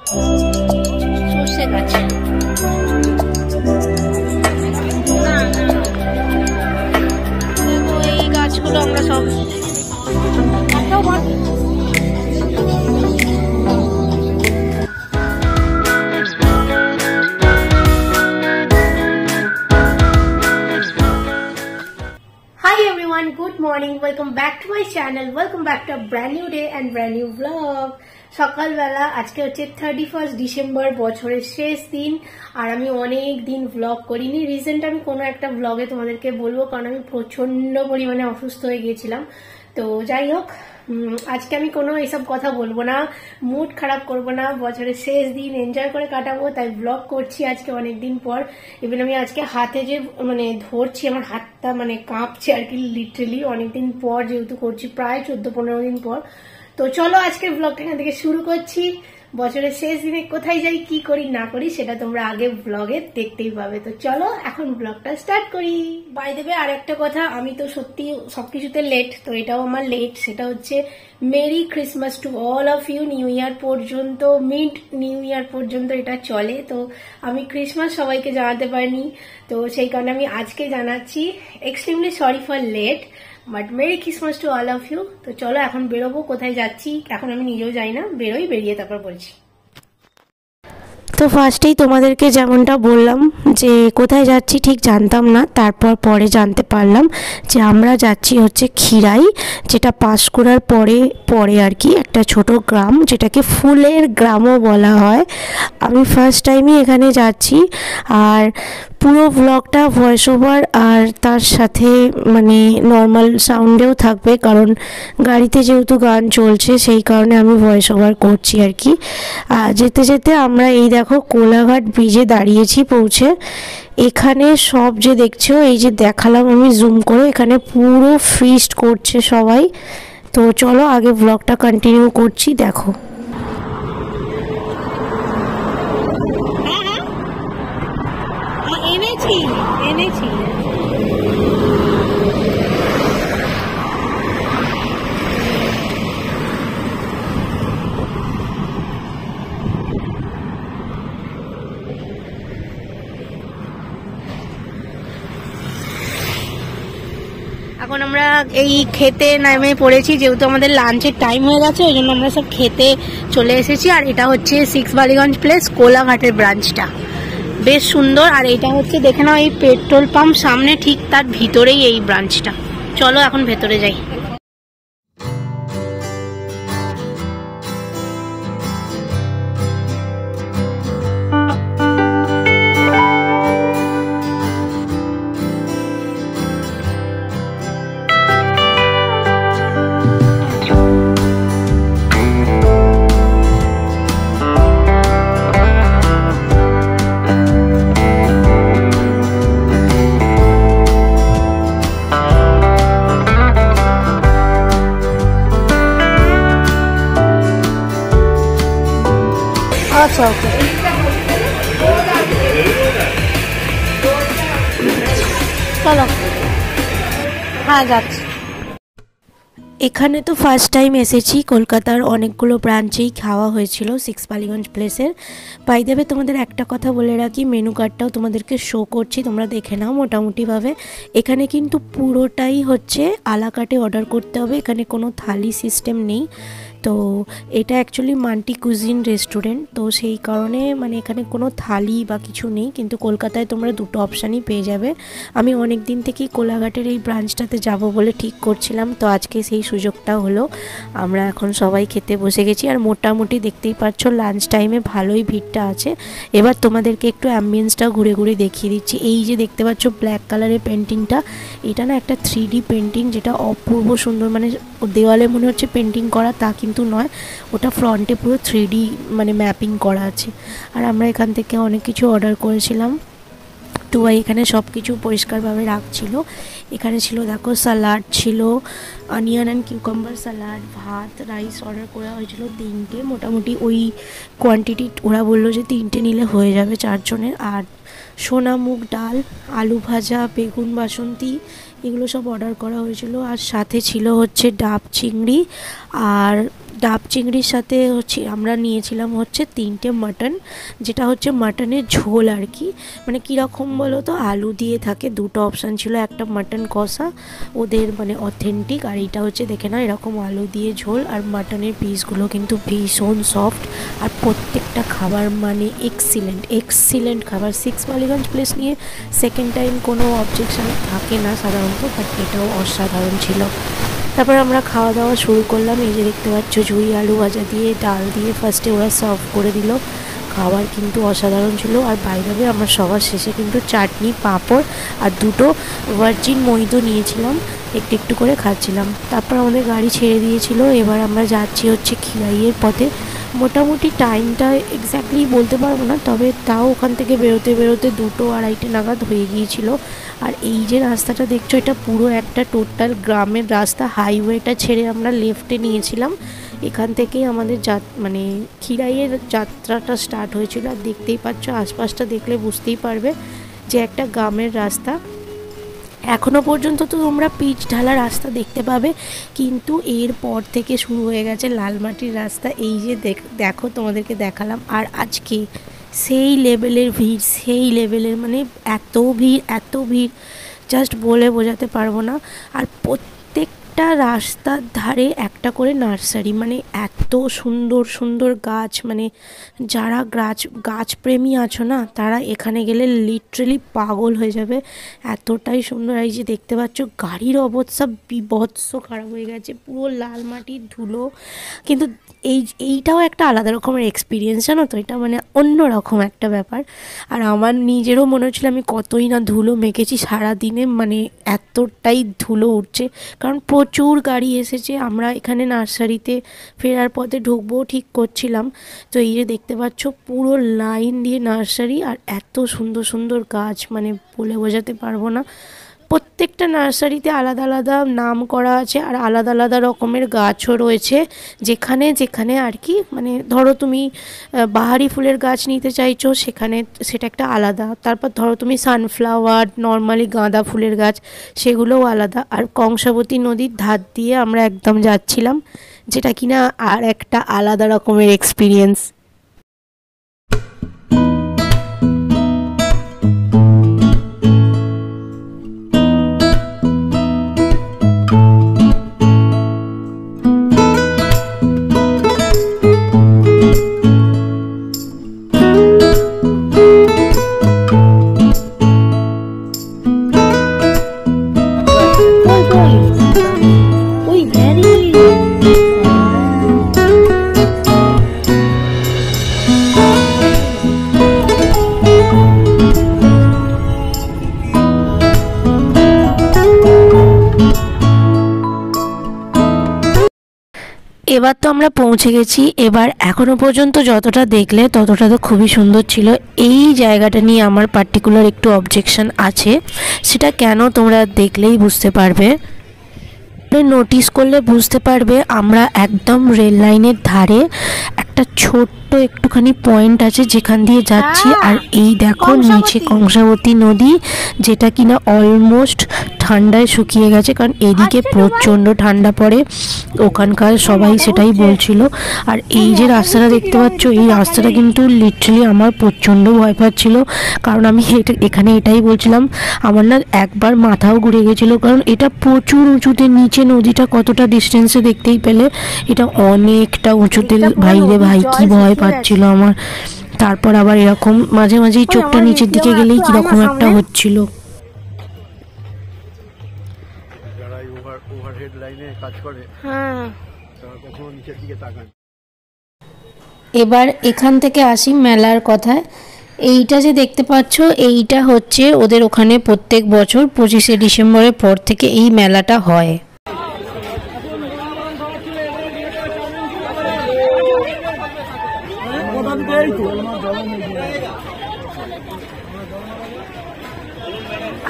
সর্ষে গাছ এই গাছগুলো আমরা সব Good morning, welcome back to my channel, welcome back to a brand new day and brand new vlog. সকাল বেলা আজকে হচ্ছে 31 ডিসেম্বর, বছরের শেষ দিন। আর আমি অনেক দিন ভ্লগ করিনি। রিসেন্ট আমি কোনো একটা ভ্লগে তোমাদেরকে বলবো, কারণ আমি প্রচন্ড পরিমাণে অসুস্থ হয়ে গিয়েছিলাম। তো যাই হোক, আজকে আমি কোনো এসব কথা বলবো না, মুড খারাপ করবো না, বছরের শেষ দিন এনজয় করে কাটাবো, তাই ব্লগ করছি আজকে অনেকদিন পর। ইভেন আমি আজকে হাতে যে ধরছি, আমার হাতটা কাঁপছে আর কি, লিটারেলি অনেকদিন পর যেহেতু করছি, প্রায় 14-15 দিন পর। তো চলো আজকের ব্লগটা এখান থেকে শুরু করছি। বছরের শেষ দিনে কোথায় যাই, কি করি না করি সেটা তোমরা আগে ব্লগে দেখতেই পাবে। তো চলো এখন ব্লগটা স্টার্ট করি। বাই দেবে আর একটা কথা, আমি তো সত্যি সবকিছুতে লেট, তো এটাও আমার লেট। সেটা হচ্ছে merry Christmas to all of you. New year পর্যন্ত, মিড নিউ ইয়ার পর্যন্ত এটা চলে। তো আমি ক্রিসমাস সবাইকে জানাতে পারিনি, তো সেই কারণে আমি আজকে জানাচ্ছি। Extremely sorry for late, but merry Christmas to all of you. তো চলো এখন বেরোবো, কোথায় যাচ্ছি এখন আমি নিজেও যাই না, বেরিয়ে তারপর বলছি। তো ফার্স্টেই তোমাদেরকে যেমনটা বললাম যে কোথায় যাচ্ছি ঠিক জানতাম না, তারপর পরে জানতে পারলাম যে আমরা যাচ্ছি হচ্ছে খিরাই, যেটা পাঁশকুড়ার পরে আর কি একটা ছোট গ্রাম, যেটাকে ফুলের গ্রামও বলা হয়। আমি ফার্স্ট টাইমই এখানে যাচ্ছি। আর পুরো ব্লগটা ভয়েস ওভার আর তার সাথে নর্মাল সাউন্ডেও থাকবে, কারণ গাড়িতে যেহেতু গান চলছে সেই কারণে আমি ভয়েস ওভার করছি আর কি। যেতে যেতে আমরা এই দেখো কোলাঘাট ব্রিজে দাঁড়িয়েছি পৌঁছে। এখানে সব যে দেখছো, এই যে দেখালাম আমি জুম করে, এখানে পুরো ফিস্ট করছে সবাই। তো চলো আগে ব্লগটা কন্টিনিউ করছি, দেখো। এনেছি এখন আমরা এই খেতে নেমে পড়েছি, যেহেতু আমাদের লাঞ্চের টাইম হয়ে গেছে, ওই জন্য আমরা সব খেতে চলে এসেছি। আর এটা হচ্ছে 6 বালিগঞ্জ প্লেস, কোলাঘাটের ব্রাঞ্চটা বেশ সুন্দর। আর এটা হচ্ছে দেখে নাও, এই পেট্রোল পাম্প সামনে, ঠিক তার ভিতরেই এই ব্রাঞ্চটা। চলো এখন ভেতরে যাই। আচ্ছা ওকে, চলো হ্যাঁ যাচ্ছি। এখানে তো ফার্স্ট টাইম এসেছি, কলকাতার অনেকগুলো ব্রাঞ্চেই খাওয়া হয়েছিল 6 বালিগঞ্জ প্লেসের। বাই দ্য ওয়ে তোমাদের একটা কথা বলে রাখি, মেনু কার্ডটাও তোমাদেরকে শো করছি, তোমরা দেখে নাও মোটামুটিভাবে। এখানে কিন্তু পুরোটাই হচ্ছে আলা কার্টে অর্ডার করতে হবে, এখানে কোনো থালি সিস্টেম নেই। তো এটা অ্যাকচুয়ালি মাল্টি কুজিন রেস্টুরেন্ট, তো সেই কারণে এখানে কোনো থালি বা কিছু নেই, কিন্তু কলকাতায় তোমরা দুটো অপশানই পেয়ে যাবে। আমি অনেক দিন থেকেই কোলাঘাটের এই ব্রাঞ্চটাতে যাব বলে ঠিক করছিলাম, তো আজকে সেই সুযোগটা হলো। আমরা এখন সবাই খেতে বসে গেছি, আর মোটামুটি দেখতেই পাচ্ছ লাঞ্চ টাইমে ভালোই ভিড়টা আছে। এবার তোমাদেরকে একটু অ্যাম্বিয়েন্সটা ঘুরে ঘুরে দেখিয়ে দিচ্ছি। এই যে দেখতে পাচ্ছ ব্ল্যাক কালারের পেন্টিংটা, এটা না একটা 3D পেন্টিং, যেটা অপূর্ব সুন্দর। দেওয়ালে মনে হচ্ছে পেন্টিং করা, তা কিন্তু নয়, ওটা ফ্রন্টে পুরো 3D ম্যাপিং করা আছে। আর আমরা এখান থেকে অনেক কিছু অর্ডার করেছিলাম, টুয়াই এখানে সব কিছু পরিষ্কারভাবে রাখছিল। এখানে ছিল দেখো সালাড ছিল, অনিয়ন অ্যান্ড কিউকাম্বার সালাড, ভাত, রাইস অর্ডার করা হয়েছিল 3টে। মোটামুটি ওই কোয়ান্টিটি ওরা বললো যে 3টে নিলে হয়ে যাবে 4 জনের। আর সোনা মুগ ডাল, আলু ভাজা, বেগুন বাসন্তী, এগুলো সব অর্ডার করা হয়েছিল। আর সাথে ছিল হচ্ছে ডাব চিংড়ি আর ডাব চিংড়ির সাথে হচ্ছে আমরা নিয়েছিলাম হচ্ছে 3টে মাটন, যেটা হচ্ছে মাটনের ঝোল আর কি, মানে কীরকম বলো তো, আলু দিয়ে থাকে। 2টো অপশান ছিল, একটা মাটন কষা ওদের মানে অথেন্টিক, আর এইটা হচ্ছে দেখে না এরকম আলু দিয়ে ঝোল। আর মাটনের পিসগুলো কিন্তু ভীষণ সফট, আর প্রত্যেকটা খাবার মানে এক্সিলেন্ট খাবার। 6 বালিগঞ্জ প্লেস নিয়ে সেকেন্ড টাইম কোনো অবজেকশন থাকে না সাধারণত, বাট এটাও অসাধারণ ছিল। তারপর আমরা খাওয়া দাওয়া শুরু করলাম। এই যে দেখতে পাচ্ছ ঝুই আলু ভাজা দিয়ে ডাল দিয়ে ফার্স্টে ওরা সার্ভ করে দিল। খাবার কিন্তু অসাধারণ ছিল। আর বাইরে আমরা সবার শেষে কিন্তু চাটনি, পাঁপড় আর 2টো ভার্জিন মহিতো নিয়েছিলাম, একটু একটু করে খাচ্ছিলাম। তারপর আমাদের গাড়ি ছেড়ে দিয়েছিল। এবার আমরা যাচ্ছি হচ্ছে খিরাইয়ের পথে। মোটামুটি টাইমটা এক্স্যাক্টলি বলতে পারবো না, তবে তাও ওখান থেকে বেরোতে 2টো 2:30 নাগাদ হয়ে গিয়েছিল। আর এই যে রাস্তাটা দেখছো, এটা পুরো একটা টোটাল গ্রামের রাস্তা। হাইওয়েটা ছেড়ে আমরা লেফটে নিয়েছিলাম। এখান থেকেই আমাদের মানে খিরাইয়ের যাত্রাটা স্টার্ট হয়েছিল। আর দেখতেই পাচ্ছ, আশপাশটা দেখলে বুঝতেই পারবে যে একটা গ্রামের রাস্তা। এখনও পর্যন্ত তো তোমরা পিচ ঢালা রাস্তা দেখতে পাবে, কিন্তু এরপর থেকে শুরু হয়ে গেছে লাল মাটির রাস্তা। এই যে দেখো তোমাদেরকে দেখালাম। আর আজকে সেই লেভেলের মানে এত ভিড় জাস্ট বলে বোঝাতে পারবো না। আর প্রত্যেকটা রাস্তার ধারে একটা করে নার্সারি, মানে এত সুন্দর গাছ, মানে যারা গাছ প্রেমী আছো না, তারা এখানে গেলে লিটারেলি পাগল হয়ে যাবে, এতটাই সুন্দর। এই যে দেখতে পাচ্ছ গাড়ির অবস্থা বিভৎস খারাপ হয়ে গেছে, পুরো লাল মাটির ধুলো। কিন্তু এইটাও একটা আলাদা রকমের এক্সপিরিয়েন্স, জানো তো, এটা মানে অন্য রকম একটা ব্যাপার। আর আমার নিজেরও মনে হচ্ছিল আমি কতই না ধুলো মেখেছি সারাদিনে, মানে এতটাই ধুলো উঠছে, কারণ প্রচুর গাড়ি এসেছে। আমরা এখানে নার্সারিতে ফেরার পথে ঢুকবো ঠিক করছিলাম, তো এই যে দেখতে পাচ্ছ পুরো লাইন দিয়ে নার্সারি, আর এত সুন্দর গাছ, মানে বলে বোঝাতে পারবো না। প্রত্যেকটা নার্সারিতে আলাদা আলাদা নাম করা আছে, আর আলাদা রকমের গাছও রয়েছে, যেখানে আর কি, মানে ধরো তুমি বাহারি ফুলের গাছ নিতে চাইছো, সেটা একটা আলাদা। তারপর ধরো তুমি সানফ্লাওয়ার, নর্মালি গাঁদা ফুলের গাছ, সেগুলোও আলাদা। আর কংসাবতী নদীর ধার দিয়ে আমরা একদম যাচ্ছিলাম, যেটা কিনা আর একটা আলাদা রকমের এক্সপিরিয়েন্স। এবার তো আমরা পৌঁছে গেছি। এবার এখনো পর্যন্ত যতটা দেখলে ততটা তো খুবই সুন্দর ছিল। এই জায়গাটা নিয়ে আমার পার্টিকুলার একটু অবজেকশন আছে, সেটা কেন তোমরা দেখলেই বুঝতে পারবে। নোটিস করলে বুঝতে পারবে আমরা একদম রেল লাইনের ধারে একটা ছোট্ট একটুখানি পয়েন্ট আছে যেখান দিয়ে যাচ্ছি। আর এই দেখো নিচে কংসাবতী নদী, যেটা কিনা অলমোস্ট ঠান্ডায় শুকিয়ে গেছে, কারণ এদিকে প্রচণ্ড ঠান্ডা পড়ে, ওখানকার সবাই সেটাই বলছিল। আর এই যে রাস্তাটা দেখতে পাচ্ছ, এই রাস্তাটা কিন্তু লিটারালি আমার প্রচণ্ড ভয় পাচ্ছিল, কারণ আমি এখানে এটাই বলছিলাম, আমার না একবার মাথাও ঘুরে গেছিলো, কারণ এটা প্রচুর উঁচুতে। নিচে নদীটা কতটা ডিস্টেন্সে দেখতেই পেলে, এটা অনেকটা উঁচুতে। ভাই কি ভয় পাচ্ছিল আমার। তারপর আবার এরকম মাঝে মাঝেই চোখটা নিচের দিকে গেলেই কিরকম একটা হচ্ছিল। এবার এখান থেকে আসি মেলার কথায়। এইটা যে দেখতে পাচ্ছ, এইটা হচ্ছে ওদের ওখানে প্রত্যেক বছর 25শে ডিসেম্বরের পর থেকে এই মেলাটা হয়।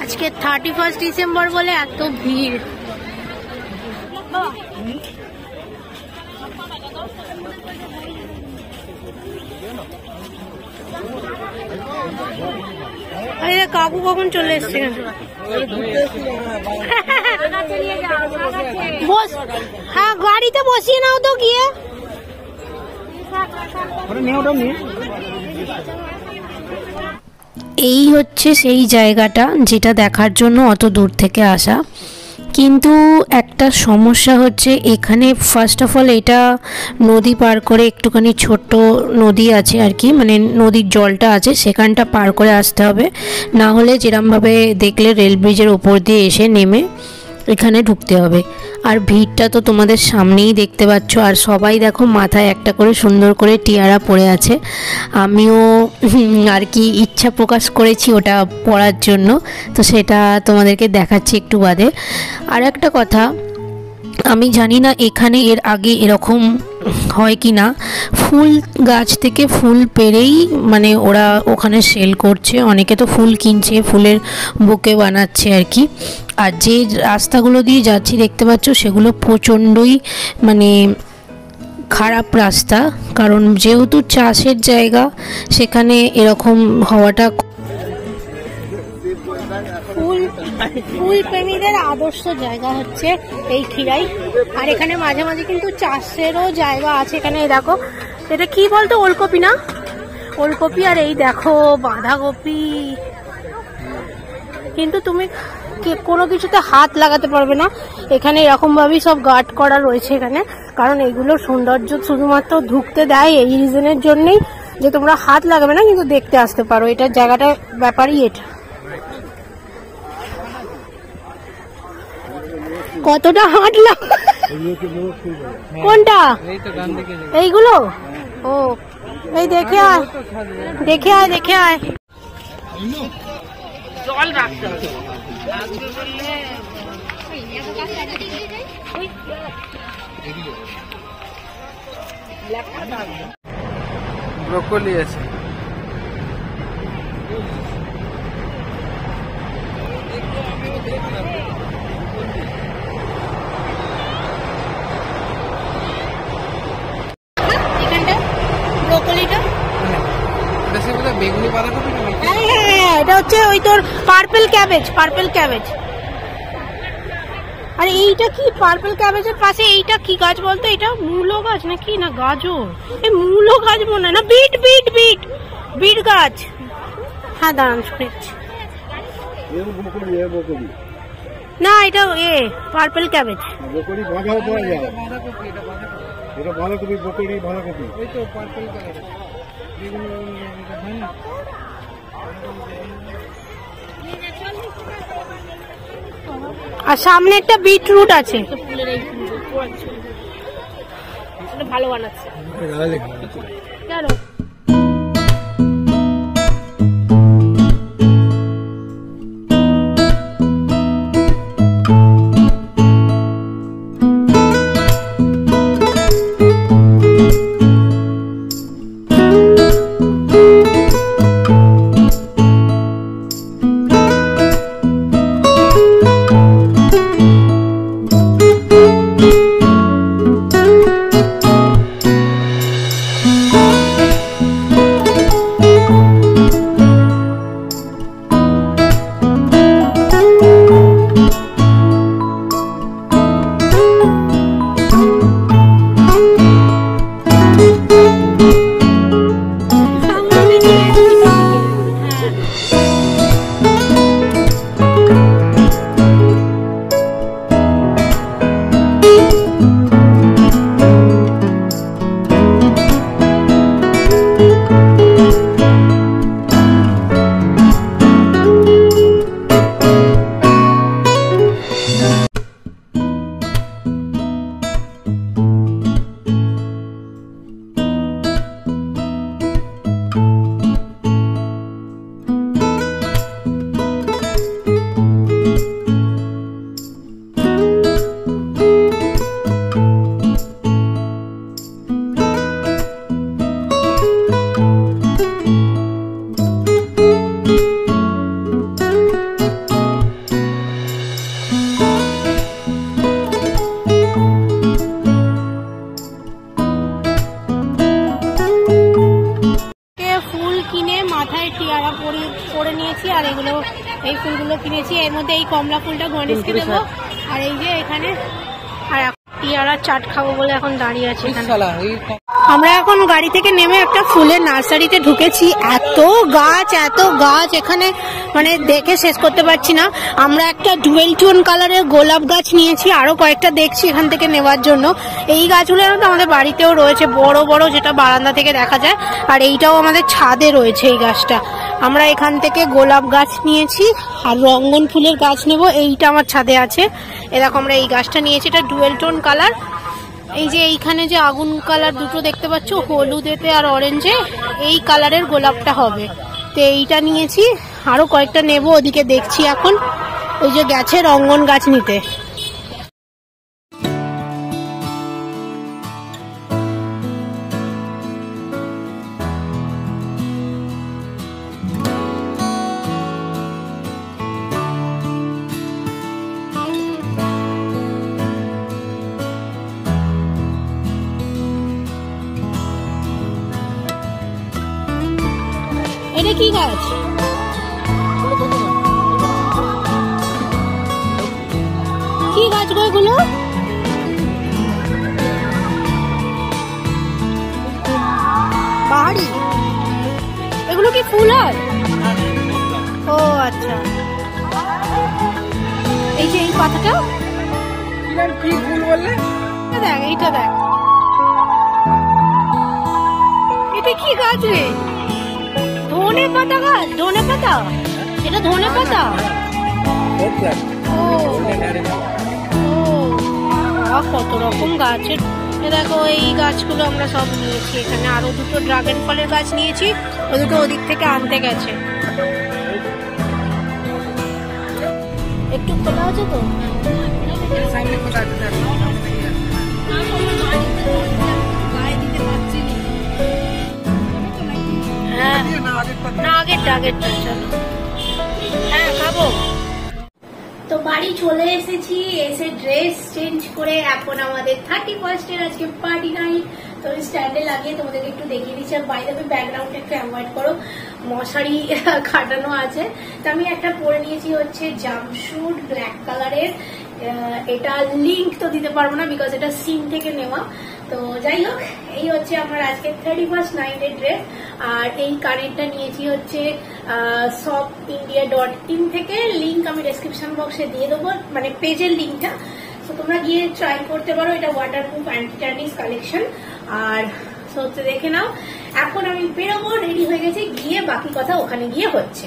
আজকে 31 ডিসেম্বর বলে এত ভিড়। আরে কাকু কখন চলে এসছে? হ্যাঁ গাড়িতে বসিয়ে নাও তো গিয়ে। এই হচ্ছে সেই জায়গাটা যেটা দেখার জন্য অত দূর থেকে আসা। কিন্তু একটা সমস্যা হচ্ছে এখানে ফার্স্ট অফ অল এটা নদী পার করে একটুখানি ছোট্ট নদী আছে আর কি, মানে নদীর জলটা আছে সেখানটা পার করে আসতে হবে, না হলে যেরমভাবে দেখলে রেল ব্রিজের ওপর দিয়ে এসে নেমে এখানে ঢুকতে হবে। আর ভিড়টা তো তোমাদের সামনেই দেখতে পাচ্ছ, আর সবাই দেখো মাথায় একটা করে সুন্দর করে টিয়ারা পরে আছে। আমিও আর কি ইচ্ছা প্রকাশ করেছি ওটা পরার জন্য, তো সেটা তোমাদেরকে দেখাচ্ছি একটু বাদে। আর একটা কথা, আমি জানি না এখানে এর আগে এরকম হয় কি না, ফুল গাছ থেকে ফুল পেড়েই মানে ওরা ওখানে সেল করছে, অনেকে তো ফুল কিনছে, ফুলের বুকে বানাচ্ছে আর কি। আর যে রাস্তাগুলো দিয়ে যাচ্ছি দেখতে পাচ্ছ সেগুলো প্রচণ্ডই মানে খারাপ রাস্তা, কারণ যেহেতু চাষের জায়গা সেখানে এরকম হওয়াটা ফুল প্রেমীদের আদর্শ জায়গা হচ্ছে এই খিরাই। আর এখানে মাঝে মাঝে কিন্তু চাষেরও জায়গা আছে। এখানে দেখো, এটা কি বলতো, ওলকপি না, ওলকপি। আর এই দেখো বাঁধাকপি, কিন্তু তুমি কোনো কিছুতে হাত লাগাতে পারবে না। এখানে এরকম ভাবেই সব গার্ড করা রয়েছে এখানে, কারণ এইগুলোর সৌন্দর্য শুধুমাত্র ঢুকতে দেয় এই রিজনের জন্যই যে তোমরা হাত লাগাবে না, কিন্তু দেখতে আসতে পারো। এটার জায়গাটার ব্যাপারই এটা। কতটা হাঁটলাম, কোনটা এইগুলো? ও এই দেখে আয়, দেখে আয়, দেখে আয়। জল রাখতে হবে। ব্রোকলি আছে। বেগুনি বাঁধাকপি, হ্যাঁ এটা হচ্ছে ওই তোর পার্পল ক্যাবেজ, পার্পল ক্যাবেজ। আরে এইটা কি পার্পল ক্যাবেজের পাশে এইটা কি গাছ বলতো? এটা মূলো গাছ নাকি না গাজর? এই মূলো গাছ মনে হয় না, বিট বিট বিট বিট গাছ। হ্যাঁ দাঁড়ান শুনেছি, না এটা এ পার্পল ক্যাবেজ। আর সামনে একটা বিটরুট আছে, ভালো বানাচ্ছে কেন? করে নিয়েছি। আর এগুলো এই ফুলগুলো কিনেছি, এর মধ্যে এই কমলা ফুলটা গণেশকে দেবো। আর এই যে এখানে আর টিয়ারা চাট খাবো বলে এখন দাঁড়িয়ে আছে এখানে। আমরা এখন গাড়ি থেকে নেমে একটা ফুলের নার্সারিতে ঢুকেছি। এত গাছ এখানে মানে দেখে শেষ করতে পারছি না। আমরা একটা ডুয়েল টোন কালারের গোলাপ গাছ নিয়েছি, আরো কয়েকটা দেখছি এখান থেকে নেওয়ার জন্য। এই গাছগুলো তো আমাদের বাড়িতেও রয়েছে, বড় বড়, যেটা বারান্দা থেকে দেখা যায়। আর এইটাও আমাদের ছাদে রয়েছে এই গাছটা। আমরা এখান থেকে গোলাপ গাছ নিয়েছি আর রঙ্গন ফুলের গাছ নেব। এইটা আমার ছাদে আছে, এরকম আমরা এই গাছটা নিয়েছি। এটা ডুয়েল টোন কালার। এই যে এইখানে যে আগুন কালার দুটো দেখতে পাচ্ছ, হলুদেতে আর অরেঞ্জে, এই কালারের গোলাপটা হবে। তো এইটা নিয়েছি, আরো কয়েকটা নেব, ওদিকে দেখছি এখন। ওই যে গেছে রঙ্গন গাছ নিতে। এটা কি গাছ? কি গাছ গো এগুলো? পাহাড়ি? এগুলো কি ফুল হয়? ও আচ্ছা। এই যে এই পাতাটা কি ফুল বললে? দেখ এইটা, দেখ এটা কি গাছ রে? ধনে পাতা গাছ? ধনে পাতা? এটা ধনে পাতা? কত রকম গাছের। দেখো এই গাছগুলো আমরা সব নিয়েছি এখানে। আরো দুটো ড্রাগন ফলের গাছ নিয়েছি, ও দুটো ওদিক থেকে আনতে গেছে। একটু খোলা আছে তো? হ্যাঁ না, আগেরটা চলো। হ্যাঁ খাবো। তো বাড়ি চলে এসেছি, এসে ড্রেস চেঞ্জ করে এখন আমাদের 31st আজকে পার্টি নাইট। তো স্ট্যান্ডে লাগিয়ে তোমাদেরকে একটু দেখিয়ে দিচ্ছি। আর বাইরে ব্যাকগ্রাউন্ড একটু অ্যাভয়েড করো, মশারি খাটানো আছে। তো আমি একটা পরে নিয়েছি হচ্ছে জাম্পস্যুট ব্ল্যাক কালারের। এটা লিঙ্ক তো দিতে পারবো না বিকজ এটা সিন থেকে নেওয়া। তো যাই হোক, এই হচ্ছে আমার আজকে 31st নাইটের ড্রেস। আর এই কানেরটা নিয়েছি হচ্ছে shopindia.in থেকে। লিঙ্ক আমি ডেসক্রিপশন বক্সে দিয়ে দেবো, মানে পেজের লিঙ্কটা। তো তোমরা গিয়ে ট্রাই করতে পারো। এটা ওয়াটারপ্রুফ অ্যান্টি টার্নিশ কালেকশন। আর হচ্ছে দেখে নাও। এখন আমি বেরোবো, রেডি হয়ে গেছি, গিয়ে বাকি কথা ওখানে গিয়ে হচ্ছে।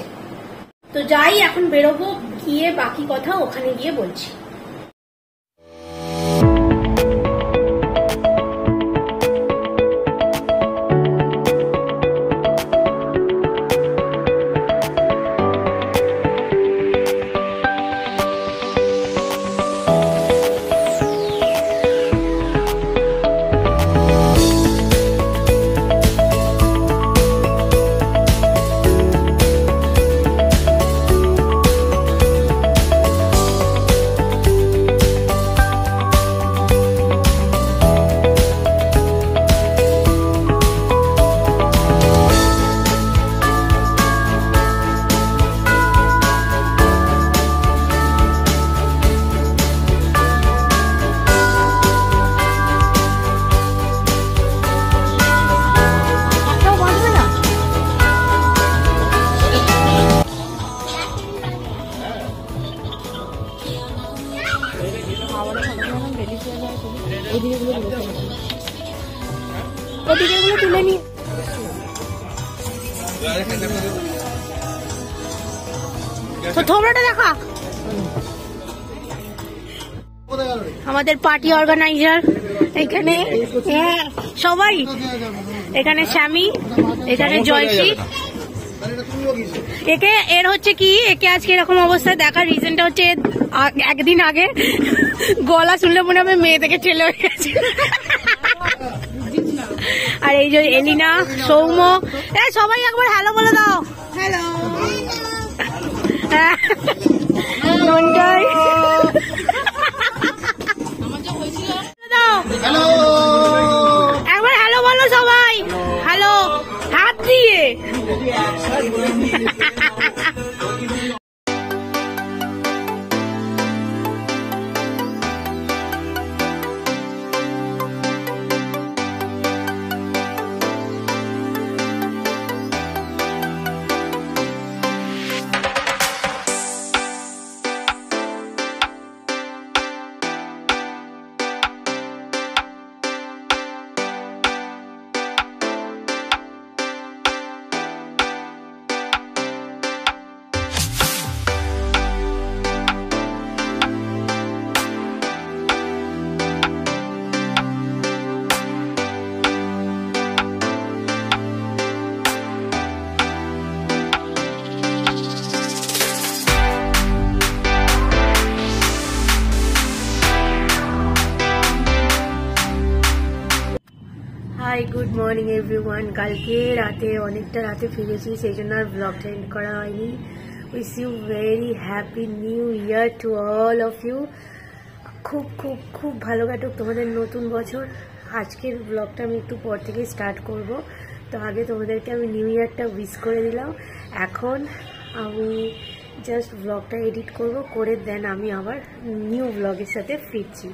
তো যাই, এখন বেরোবো, গিয়ে বাকি কথা ওখানে গিয়ে বলছি। তুলে নি। তো থোবড়াটা দেখা। আমাদের পার্টি অর্গানাইজার এখানে, সবাই এখানে, স্বামী এখানে, জয়শ্রী। একে এর হচ্ছে কি, একে আজকে এরকম অবস্থায় দেখার রিজনটা হচ্ছে একদিন আগে গলা শুনলে মনে হবে মেয়ে থেকে ছেলে হয়ে গেছে। আর এই যে এলিনা, সৌম্য, সবাই একবার হ্যালো বলে দাও। হ্যালো। একবার হ্যালো বলো সবাই, হ্যালো হাত দিয়ে। Morning everyone. কালকে রাতে অনেকটা রাতে ফিরেছি, সেই জন্য আর ব্লগটা এন্ড করা হয়নি। Wish you very happy new year to all of you. খুব খুব খুব ভালো কাটুক তোমাদের নতুন বছর। আজকের ব্লগটা আমি একটু পর থেকে স্টার্ট করব, তো আগে তোমাদেরকে আমি নিউ ইয়ারটা উইশ করে দিলাম। এখন আমি জাস্ট ব্লগটা এডিট করব, করে দেন আমি আবার নিউ ব্লগের সাথে ফিরছি।